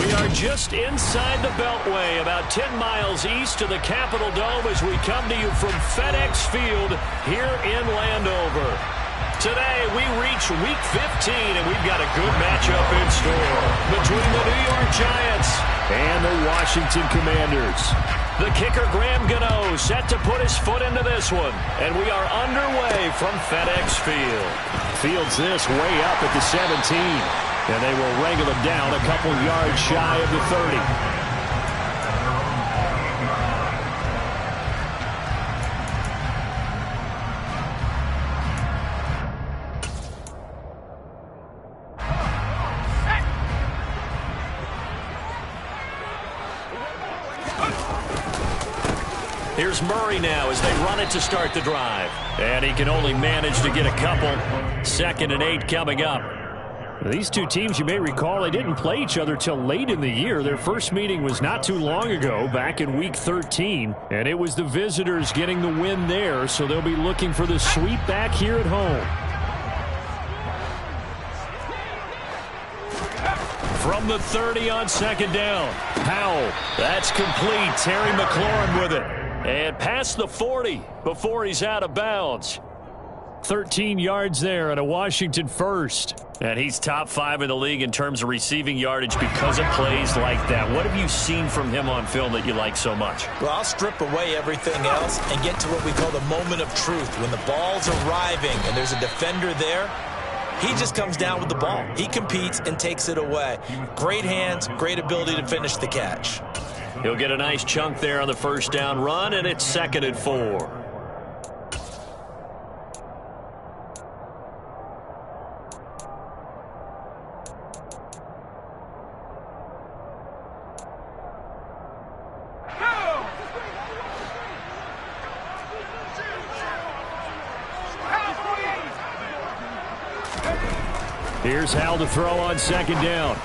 We are just inside the Beltway, about 10 miles east of the Capitol Dome as we come to you from FedEx Field here in Landover. Today, we reach Week 15, and we've got a good matchup in store between the New York Giants and the Washington Commanders. The kicker, Graham Gano, set to put his foot into this one, and we are underway from FedEx Field. Fields this way up at the 17. And they will wrangle him down a couple yards shy of the 30. Here's Murray now as they run it to start the drive. And he can only manage to get a couple. 2nd and 8 coming up. These two teams, you may recall, they didn't play each other till late in the year. Their first meeting was not too long ago, back in Week 13. And it was the visitors getting the win there, so they'll be looking for the sweep back here at home. From the 30 on 2nd down. Powell, that's complete. Terry McLaurin with it. And past the 40 before he's out of bounds. 13 yards there and a Washington first. And he's top 5 in the league in terms of receiving yardage because of plays like that. What have you seen from him on film that you like so much? Well, I'll strip away everything else and get to what we call the moment of truth. When the ball's arriving and there's a defender there, he just comes down with the ball. He competes and takes it away. Great hands, great ability to finish the catch. He'll get a nice chunk there on the first down run, and it's 2nd and 4. Here's Hal to throw on 2nd down.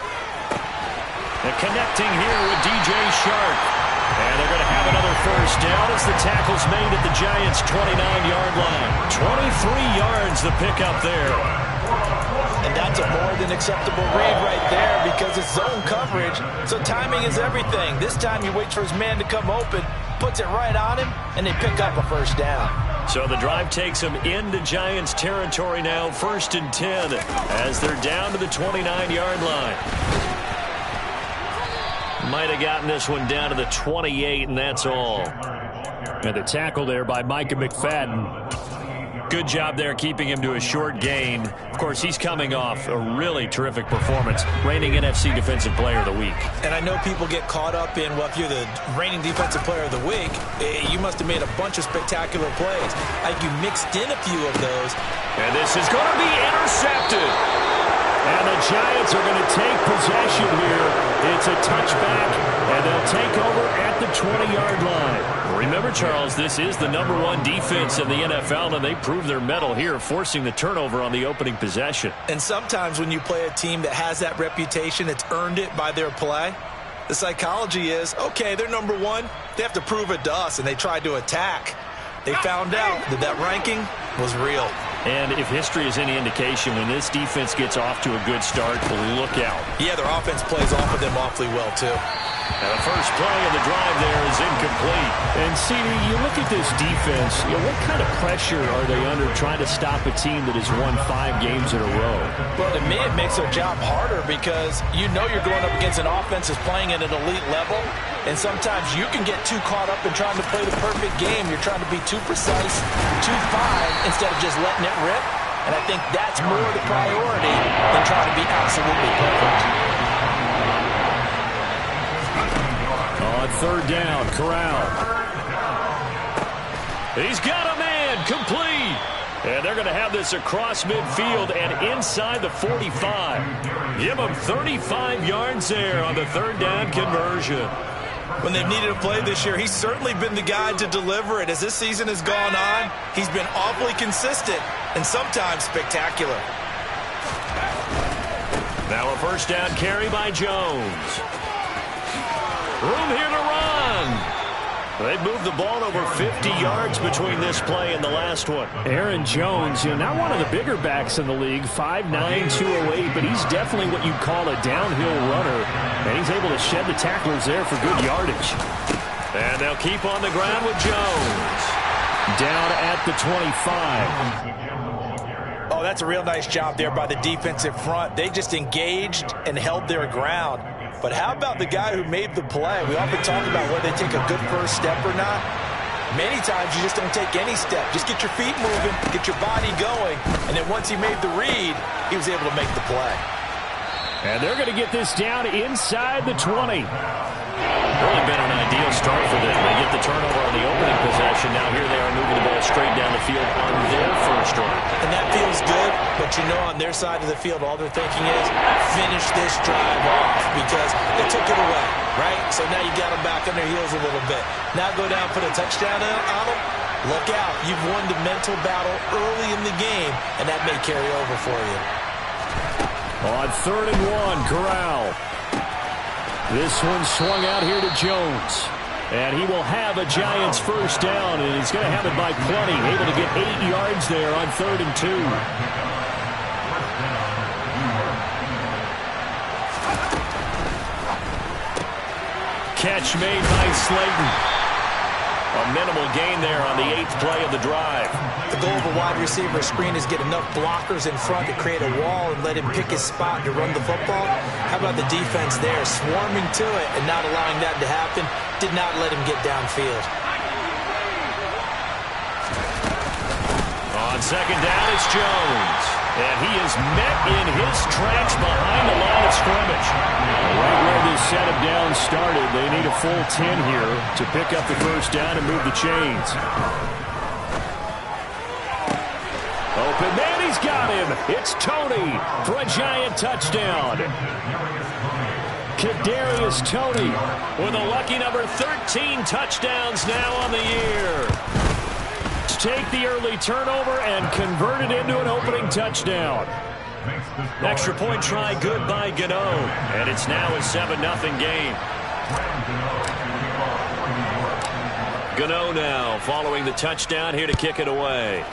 And connecting here with DJ Shark. And they're going to have another first down as the tackle's made at the Giants' 29-yard line. 23 yards the pickup there. And that's a more than acceptable read right there because it's zone coverage. So timing is everything. This time he waits for his man to come open, puts it right on him, and they pick up a first down. So the drive takes them into Giants territory now, 1st and 10, as they're down to the 29-yard line. Might have gotten this one down to the 28, and that's all. And the tackle there by Micah McFadden. Good job there keeping him to a short gain. Of course, he's coming off a really terrific performance, reigning NFC Defensive Player of the Week. And I know people get caught up in, well, if you're the reigning Defensive Player of the Week, you must have made a bunch of spectacular plays. I think you mixed in a few of those. And this is going to be intercepted. And the Giants are going to take possession here. It's a touchback, and they'll take over at the 20-yard line. Remember, Charles, this is the #1 defense in the NFL, and they prove their mettle here, forcing the turnover on the opening possession. And sometimes when you play a team that has that reputation, it's earned it by their play. The psychology is, okay, they're #1. They have to prove it to us, and they tried to attack. They found out that that ranking was real. And if history is any indication, when this defense gets off to a good start, look out. Yeah, their offense plays off of them awfully well, too. And the first play of the drive there is incomplete. And, CD, you look at this defense, what kind of pressure are they under trying to stop a team that has won 5 games in a row? Well, to me, it makes their job harder because you know you're going up against an offense that's playing at an elite level, and sometimes you can get too caught up in trying to play the perfect game. You're trying to be too precise, too fine, instead of just letting it rip. And I think that's more the priority than trying to be absolutely perfect. On 3rd down, Corral. He's got a man, complete. And they're going to have this across midfield and inside the 45. Give them 35 yards there on the 3rd down conversion. When they've needed a play this year, he's certainly been the guy to deliver it. As this season has gone on, he's been awfully consistent and sometimes spectacular. Now a first down carry by Jones. Room here to run. They've moved the ball over 50 yards between this play and the last one. Aaron Jones, not one of the bigger backs in the league, 5'9", 208, but he's definitely what you'd call a downhill runner, and he's able to shed the tacklers there for good yardage. And they'll keep on the ground with Jones. Down at the 25. Oh, that's a real nice job there by the defensive front. They just engaged and held their ground. But how about the guy who made the play? We often talk about whether they take a good first step or not. Many times you just don't take any step. Just get your feet moving, get your body going, and then once he made the read, he was able to make the play. And they're going to get this down inside the 20. Really been an ideal start for them. They get the turnover on the opening possession. Now here they are moving the ball straight down the field on their first drive. And that feels good, but you know on their side of the field, all they're thinking is finish this drive off because they took it away, right? So now you got them back on their heels a little bit. Now go down, put a touchdown on them. Look out. You've won the mental battle early in the game, and that may carry over for you. On 3rd and 1, Corral. This one swung out here to Jones. And he will have a Giants first down, and he's going to have it by plenty. Able to get 8 yards there on 3rd and 2. Catch made by Slayton. A minimal gain there on the 8th play of the drive. The goal of a wide receiver screen is get enough blockers in front to create a wall and let him pick his spot to run the football. How about the defense there, swarming to it and not allowing that to happen? Did not let him get downfield. On 2nd down, it's Jones. And he is met in his tracks behind the line of scrimmage. Right where this set of downs started, they need a full 10 here to pick up the first down and move the chains. Open man, he's got him. It's Tony for a Giant touchdown. Kadarius Toney with a lucky number 13 touchdowns now on the year. Take the early turnover and convert it into an opening touchdown. Extra point try good by Gano. And it's now a 7-0 game. Gano now following the touchdown here to kick it away.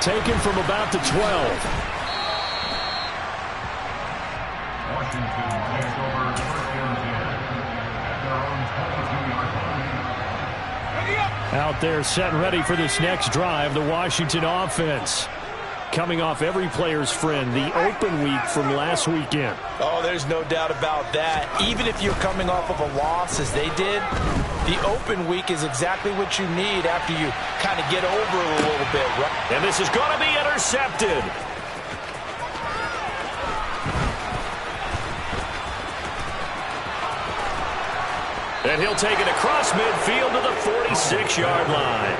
Taken from about the 12. Out there set and ready for this next drive, the Washington offense. Coming off every player's friend, the open week from last weekend. Oh, there's no doubt about that. Even if you're coming off of a loss as they did, the open week is exactly what you need after you kind of get over it a little bit. Right? And this is going to be intercepted. And he'll take it across midfield to the 46-yard line.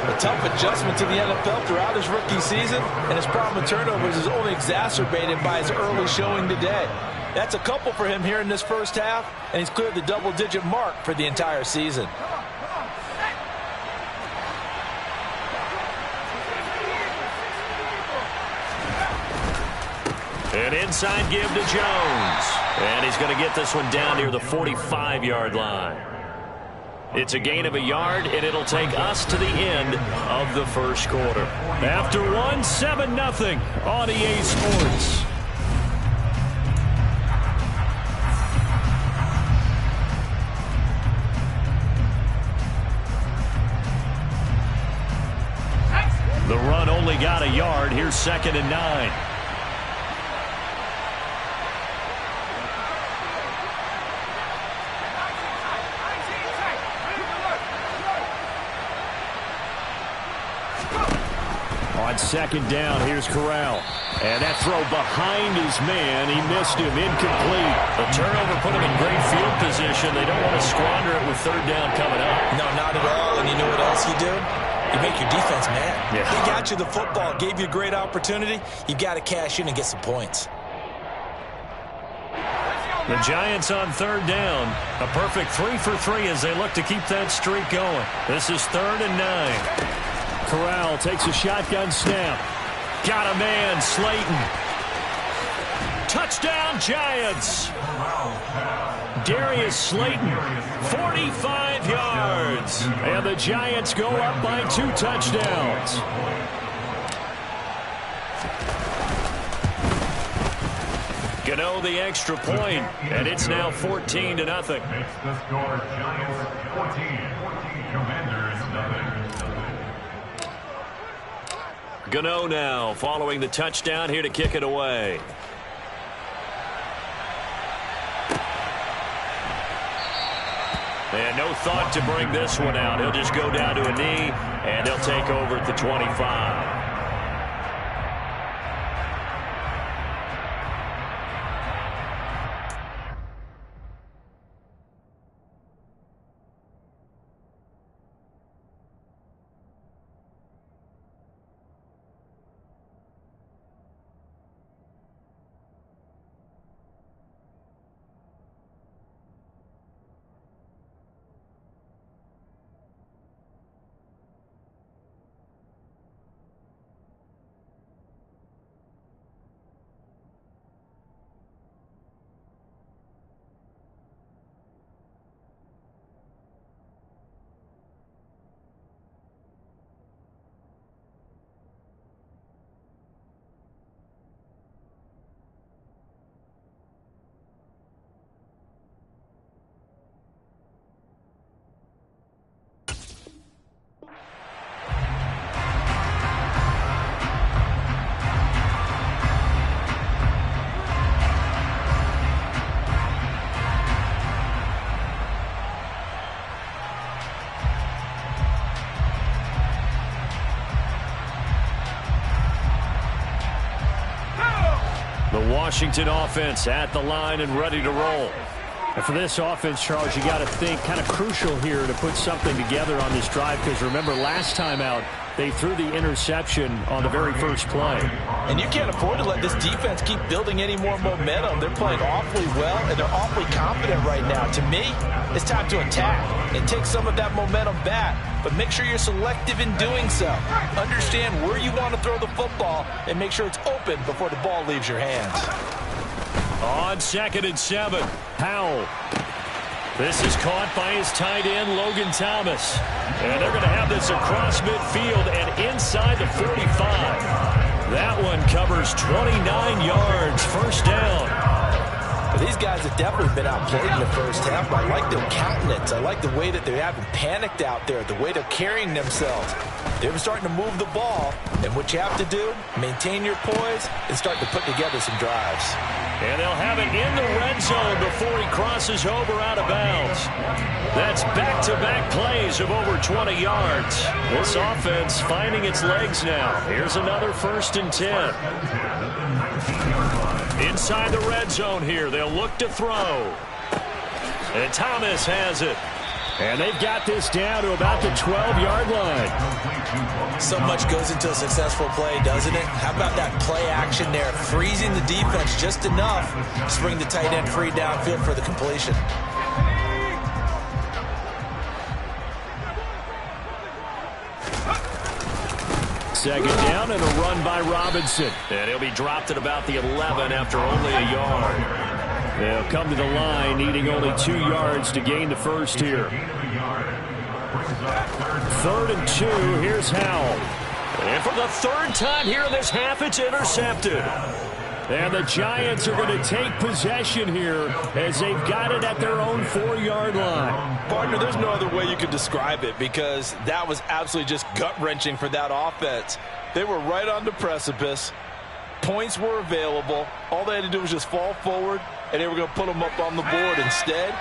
A tough adjustment to the NFL throughout his rookie season, and his problem with turnovers is only exacerbated by his early showing today. That's a couple for him here in this first half, and he's cleared the double-digit mark for the entire season. An inside give to Jones. And he's going to get this one down near the 45-yard line. It's a gain of a yard, and it'll take us to the end of the first quarter. After one, 7-0 on EA Sports. The run only got a yard. Here's 2nd and 9. On 2nd down, here's Corral. And that throw behind his man. He missed him. Incomplete. The turnover put him in great field position. They don't want to squander it with 3rd down coming up. No, not at all. And you know what else you do? You make your defense mad. Yeah. He got you the football, gave you a great opportunity. You've got to cash in and get some points. The Giants on 3rd down. A perfect 3 for 3 as they look to keep that streak going. This is 3rd and 9. Corral takes a shotgun snap. Got a man, Slayton. Touchdown, Giants. Darius Slayton, 45 yards. And the Giants go up by 2 touchdowns. Gano the extra point, and it's now 14-0. Makes the score Giants 14, Commanders nothing. Gano now following the touchdown here to kick it away. And no thought to bring this one out. He'll just go down to a knee, and they'll take over at the 25. Washington offense at the line and ready to roll. And for this offense, Charles, you got to think kind of crucial here to put something together on this drive, because remember last time out they threw the interception on the very first play. And you can't afford to let this defense keep building any more momentum. They're playing awfully well, and they're awfully confident right now. To me, it's time to attack and take some of that momentum back, but make sure you're selective in doing so. Understand where you want to throw the football and make sure it's open before the ball leaves your hands. On 2nd and 7, Powell. This is caught by his tight end, Logan Thomas. And they're going to have this across midfield and inside the 45. That one covers 29 yards, first down. These guys have definitely been outplayed in the first half, but I like their countenance. I like the way that they haven't panicked out there, the way they're carrying themselves. They're starting to move the ball, and what you have to do, maintain your poise and start to put together some drives. And they'll have it in the red zone before he crosses over out of bounds. That's back-to-back plays of over 20 yards. This offense finding its legs now. Here's another 1st and 10. Inside the red zone here, they'll look to throw. And Thomas has it. And they've got this down to about the 12-yard line. So much goes into a successful play, doesn't it? How about that play action there, freezing the defense just enough to bring the tight end free downfield for the completion. Second down and a run by Robinson. And he'll be dropped at about the 11 after only a yard. They'll come to the line needing only 2 yards to gain the first here. 3rd and 2, here's Howell. And for the 3rd time here in this half, it's intercepted. And the Giants are going to take possession here as they've got it at their own 4-yard line. Partner, there's no other way you could describe it, because that was absolutely just gut-wrenching for that offense. They were right on the precipice. Points were available. All they had to do was just fall forward, and they were going to put them up on the board. Instead,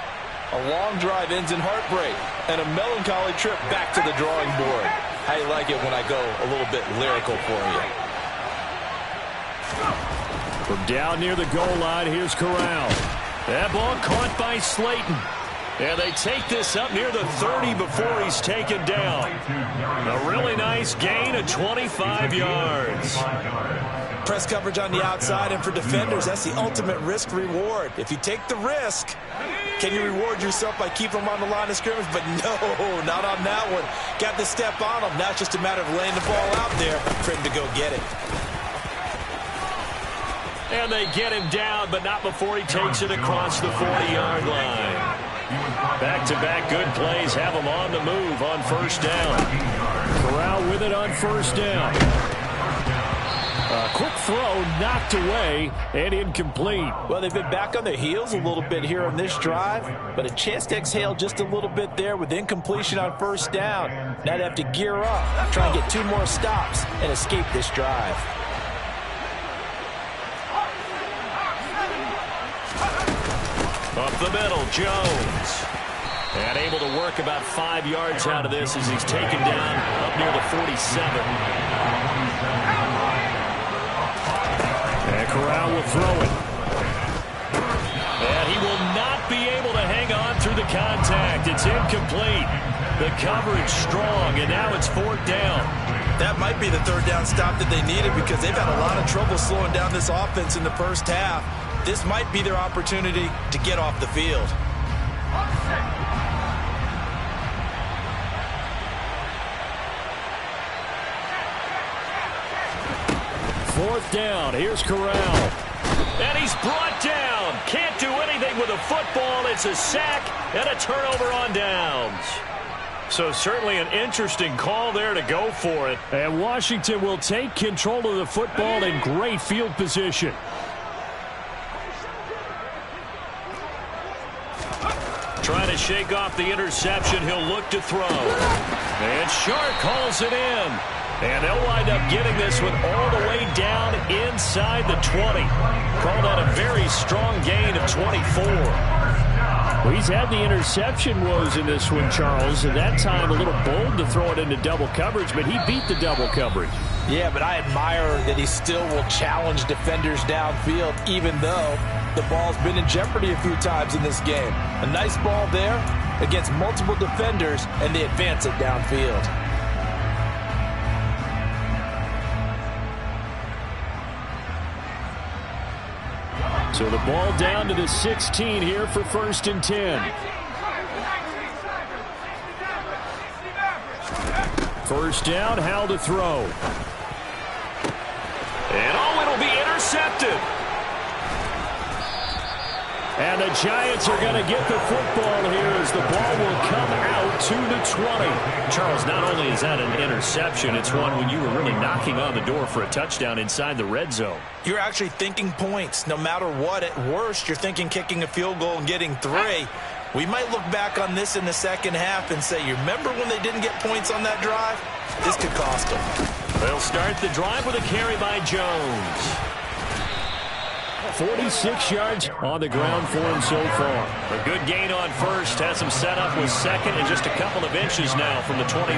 a long drive ends in heartbreak and a melancholy trip back to the drawing board. How you like it when I go a little bit lyrical for you? From down near the goal line, here's Corral. That ball caught by Slayton. And they take this up near the 30 before he's taken down. A really nice gain of 25 yards. Press coverage on the outside, and for defenders, that's the ultimate risk-reward. If you take the risk, can you reward yourself by keeping them on the line of scrimmage? But no, not on that one. Got to step on them. Now it's just a matter of laying the ball out there for him to go get it. And they get him down, but not before he takes it across the 40-yard line. Back-to-back good plays have him on the move on first down. Corral with it on first down. A quick throw knocked away and incomplete. Well, they've been back on their heels a little bit here on this drive, but a chance to exhale just a little bit there with incompletion on first down. Now they have to gear up, try and get 2 more stops, and escape this drive. Up the middle, Jones. And able to work about 5 yards out of this as he's taken down up near the 47. And Corral will throw it. And he will not be able to hang on through the contact. It's incomplete. The coverage strong, and now it's 4th down. That might be the 3rd down stop that they needed because they've had a lot of trouble slowing down this offense in the first half. This might be their opportunity to get off the field. Fourth down. Here's Corral. And he's brought down. Can't do anything with a football. It's a sack and a turnover on downs. So certainly an interesting call there to go for it. And Washington will take control of the football in great field position. Trying to shake off the interception. He'll look to throw. And Shark calls it in. And they'll wind up getting this one all the way down inside the 20. Call that a very strong gain of 24. Well, he's had the interception woes in this one, Charles. At that time, a little bold to throw it into double coverage, but he beat the double coverage. Yeah, but I admire that he still will challenge defenders downfield, even though the ball's been in jeopardy a few times in this game. A nice ball there against multiple defenders, and they advance it downfield. So the ball down to the 16 here for 1st and 10. First down, Howell to throw. And it'll be intercepted. And the Giants are going to get the football here as the ball will come out to the 20. Charles, not only is that an interception, it's one when you were really knocking on the door for a touchdown inside the red zone. You're actually thinking points. No matter what, at worst, you're thinking kicking a field goal and getting 3. We might look back on this in the second half and say, you remember when they didn't get points on that drive? This could cost them. They'll start the drive with a carry by Jones. 46 yards on the ground for him so far. A good gain on first. Has him set up with 2nd and just a couple of inches now from the 29.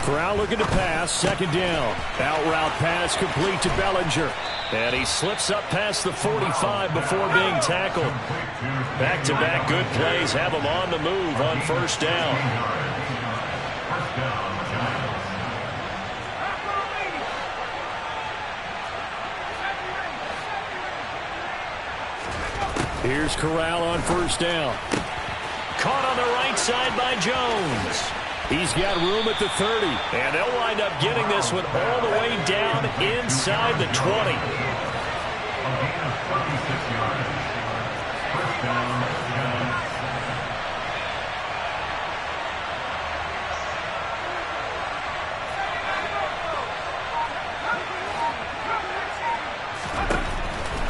Corral looking to pass. 2nd down. Out route pass complete to Bellinger. And he slips up past the 45 before being tackled. Back-to-back good plays have him on the move on first down. Here's Corral on first down. Caught on the right side by Jones. He's got room at the 30. And they'll wind up getting this one all the way down inside the 20.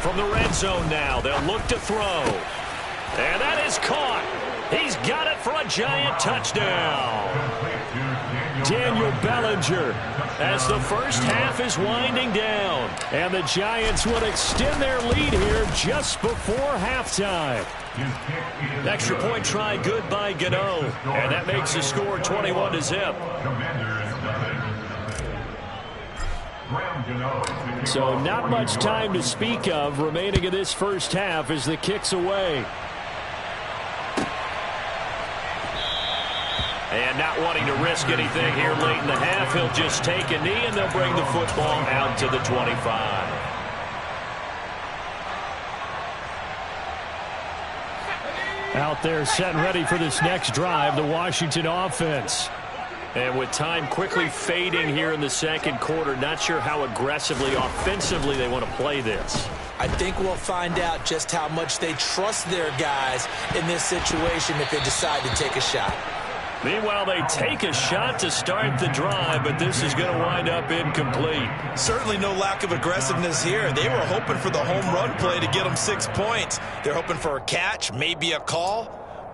From the red zone now, they'll look to throw. And that is caught. He's got it for a giant touchdown. Daniel Bellinger. As the first half is winding down. And the Giants would extend their lead here just before halftime. Extra point try good by Gano. And that makes the score 21-0. So not much time to speak of remaining in this first half as the kick's away. And not wanting to risk anything here late in the half, he'll just take a knee and they'll bring the football out to the 25. Out there set and ready for this next drive, the Washington offense. And with time quickly fading here in the second quarter, not sure how aggressively, offensively they want to play this. I think we'll find out just how much they trust their guys in this situation if they decide to take a shot. Meanwhile, they take a shot to start the drive, but this is going to wind up incomplete. Certainly no lack of aggressiveness here. They were hoping for the home run play to get them 6 points. They're hoping for a catch, maybe a call,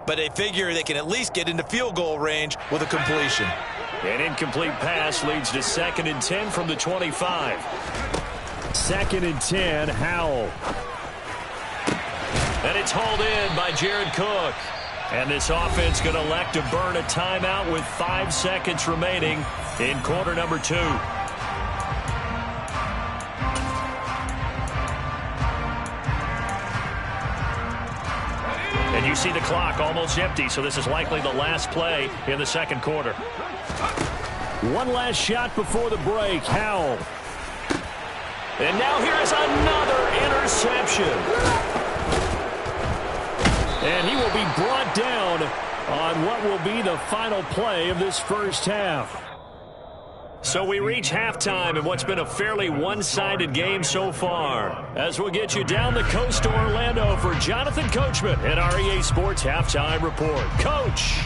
but they figure they can at least get into field goal range with a completion. An incomplete pass leads to 2nd and 10 from the 25. 2nd and 10, Howell. And it's hauled in by Jared Cook. And this offense going to elect to burn a timeout with 5 seconds remaining in quarter number 2. And you see the clock almost empty, so this is likely the last play in the second quarter. One last shot before the break, Howell. And now here is another interception. And he will be brought down on what will be the final play of this first half. So we reach halftime in what's been a fairly one-sided game so far. As we'll get you down the coast to Orlando for Jonathan Coachman at our EA Sports Halftime Report. Coach.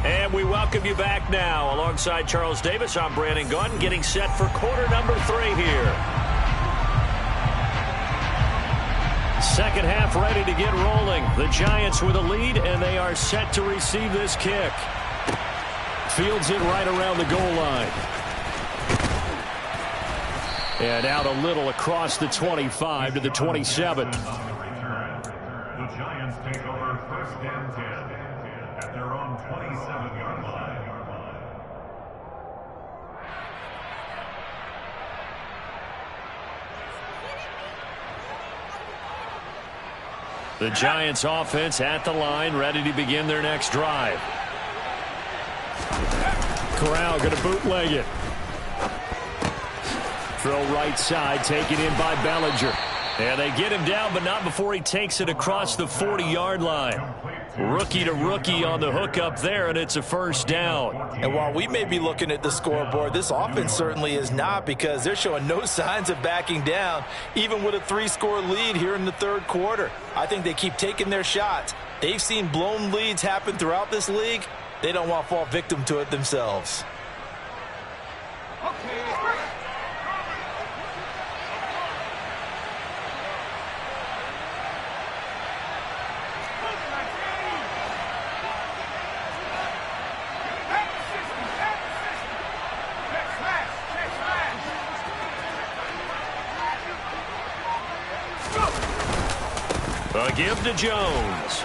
And we welcome you back now. Alongside Charles Davis, I'm Brandon Gaudin, getting set for quarter number 3 here. Second half ready to get rolling. The Giants with a lead, and they are set to receive this kick. Fields it right around the goal line. And out a little across the 25 to the 27. The Giants take over 1st and 10 at their own 27-yard line. The Giants offense at the line, ready to begin their next drive. Corral going to bootleg it. Throw right side, taken in by Bellinger. And they get him down, but not before he takes it across the 40-yard line. Rookie to rookie on the hookup there, and it's a first down. And while we may be looking at the scoreboard, this offense certainly is not, because they're showing no signs of backing down, even with a 3-score lead here in the third quarter. I think they keep taking their shots. They've seen blown leads happen throughout this league. They don't want to fall victim to it themselves. A give to Jones.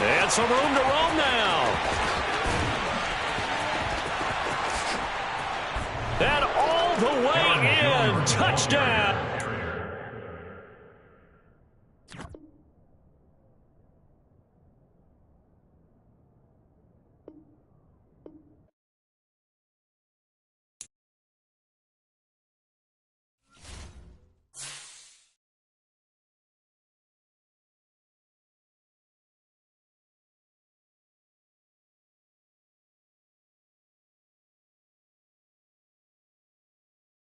And some room to roam now. And all the way in. Touchdown.